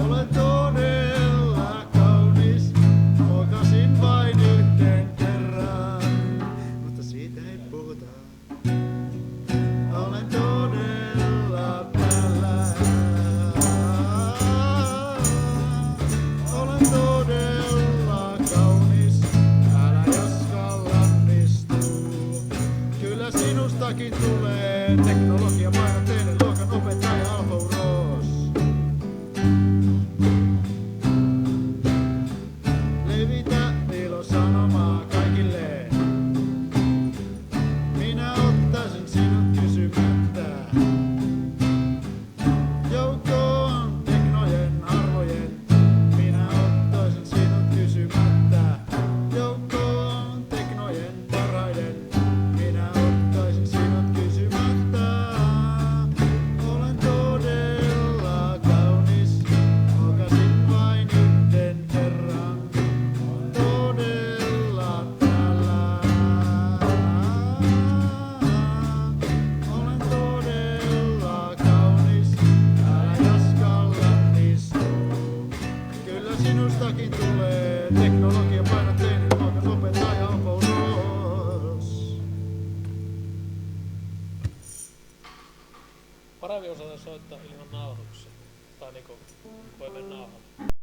Olen todella kaunis, mokasin vain yhden kerran, mutta siitä ei puhuta. Olen todella päällä. Olen todella kaunis, älä joskaan lannistuu. Kyllä sinustakin tulee teknologiapainotteinen luokan opettaja Alfa Uros. Levitä ilosanomaa kaikille. Minä ottaisin sinut kysymättä. Joukkoon teknojen arvojen. Minä ottaisin sinut kysymättä. Joukkoon teknojen parhaiden. Minä ottaisin sinut kysymättä. Olen todella kaunis, mokasin vain yhden kerran. Todella täällä. Olen todella kaunis, älä joskaan lannistuu. Kyllä sinustakin tulee teknologiapainotteinen luokan opettaja Alfa Uros. Parempi osata soittaa ilman nauhoituksia. Tai niinku voi mennä nauhalle.